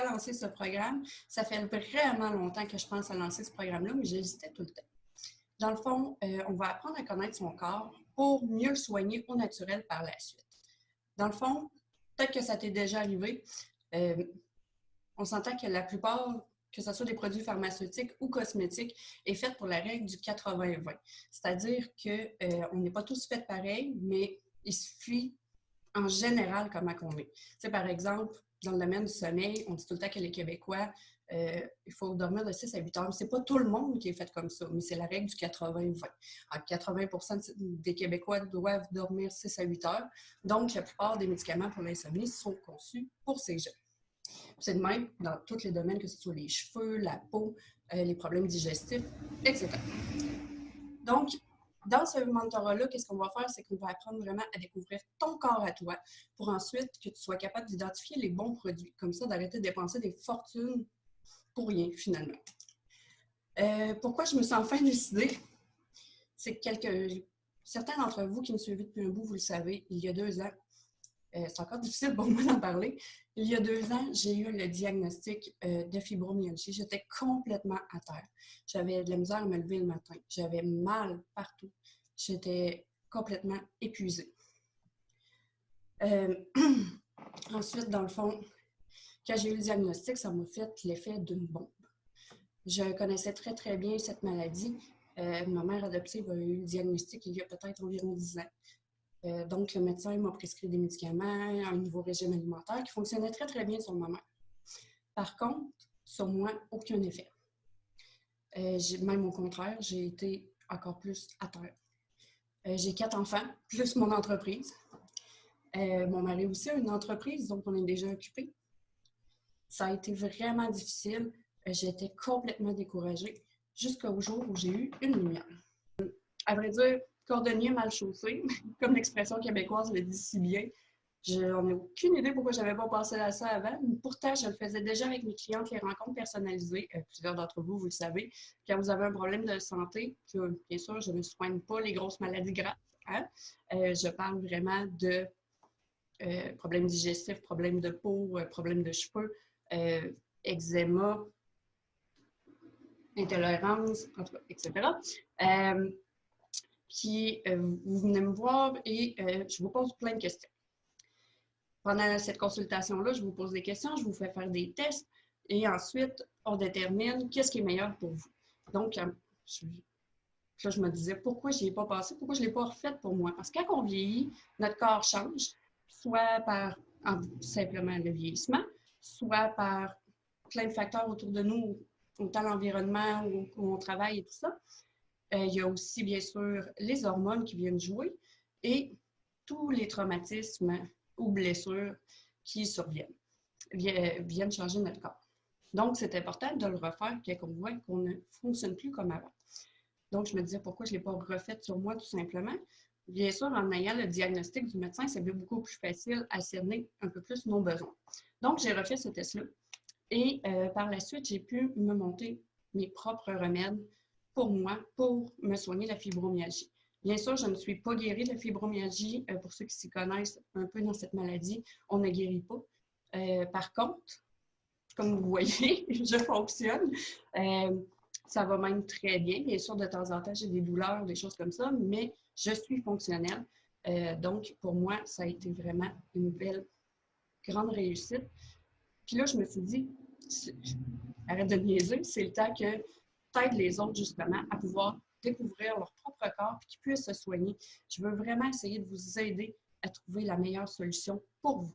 pas lancé ce programme. Ça fait vraiment longtemps que je pense à lancer ce programme-là, mais j'hésitais tout le temps. Dans le fond, on va apprendre à connaître son corps pour mieux le soigner au naturel par la suite. Dans le fond, peut-être que ça t'est déjà arrivé. On s'entend que la plupart, que ce soit des produits pharmaceutiques ou cosmétiques, est faite pour la règle du 80-20. C'est-à-dire qu'on n'est pas tous faits pareil, mais il suffit en général comment on est. Tu sais, par exemple, dans le domaine du sommeil, on dit tout le temps que les Québécois, il faut dormir de 6 à 8 heures. C'est pas tout le monde qui est fait comme ça, mais c'est la règle du 80-20. Alors, 80% des Québécois doivent dormir 6 à 8 heures. Donc, la plupart des médicaments pour l'insomnie sont conçus pour ces gens. C'est de même dans tous les domaines, que ce soit les cheveux, la peau, les problèmes digestifs, etc. Donc, dans ce mentorat-là, qu'est-ce qu'on va faire? C'est qu'on va apprendre vraiment à découvrir ton corps à toi pour ensuite que tu sois capable d'identifier les bons produits. Comme ça, d'arrêter de dépenser des fortunes pour rien, finalement. Pourquoi je me suis enfin décidée? C'est que certains d'entre vous qui me suivez depuis un bout, vous le savez, il y a 2 ans, c'est encore difficile pour moi d'en parler. Il y a 2 ans, j'ai eu le diagnostic de fibromyalgie. J'étais complètement à terre. J'avais de la misère à me lever le matin. J'avais mal partout. J'étais complètement épuisée. Ensuite, dans le fond, quand j'ai eu le diagnostic, ça m'a fait l'effet d'une bombe. Je connaissais très, très bien cette maladie. Ma mère adoptive a eu le diagnostic il y a peut-être environ 10 ans. Donc, le médecin m'a prescrit des médicaments, un nouveau régime alimentaire qui fonctionnait très, très bien sur ma mère. Par contre, sur moi, aucun effet. Même au contraire, j'ai été encore plus à terre. J'ai 4 enfants, plus mon entreprise. Mon mari aussi a une entreprise, donc on est déjà occupés. Ça a été vraiment difficile. J'étais complètement découragée jusqu'au jour où j'ai eu une lumière. À vrai dire, cordonnier mal chaussé, comme l'expression québécoise le dit si bien. J'en ai aucune idée pourquoi je n'avais pas pensé à ça avant. Mais pourtant, je le faisais déjà avec mes clientes, les rencontres personnalisées. Plusieurs d'entre vous, vous le savez. Quand vous avez un problème de santé, que, bien sûr, je ne soigne pas les grosses maladies graves. Hein? Je parle vraiment de problèmes digestifs, problèmes de peau, problèmes de cheveux, eczéma, intolérance, etc. Puis, vous venez me voir et je vous pose plein de questions. Pendant cette consultation-là, je vous pose des questions, je vous fais faire des tests et ensuite, on détermine qu'est-ce qui est meilleur pour vous. Donc, là, je me disais, pourquoi je n'y ai pas passé, pourquoi je ne l'ai pas refait pour moi? Parce que quand on vieillit, notre corps change, soit par simplement le vieillissement, soit par plein de facteurs autour de nous, autant l'environnement où on travaille et tout ça. Il y a aussi, bien sûr, les hormones qui viennent jouer et tous les traumatismes ou blessures qui surviennent, viennent changer notre corps. Donc, c'est important de le refaire quand on voit qu'on ne fonctionne plus comme avant. Donc, je me disais pourquoi je ne l'ai pas refaite sur moi, tout simplement. Bien sûr, en ayant le diagnostic du médecin, c'est beaucoup plus facile à cerner un peu plus nos besoins. Donc, j'ai refait ce test-là. Et par la suite, j'ai pu me monter mes propres remèdes pour moi, pour me soigner la fibromyalgie. Bien sûr, je ne suis pas guérie de la fibromyalgie. Pour ceux qui s'y connaissent un peu dans cette maladie, on ne guérit pas. Par contre, comme vous voyez, je fonctionne. Ça va même très bien. Bien sûr, de temps en temps, j'ai des douleurs, des choses comme ça, mais je suis fonctionnelle. Donc, pour moi, ça a été vraiment une belle, grande réussite. Puis là, je me suis dit, arrête de niaiser, c'est le temps que t'aides les autres, justement, à pouvoir découvrir leur propre corps et qu'ils puissent se soigner. Je veux vraiment essayer de vous aider à trouver la meilleure solution pour vous.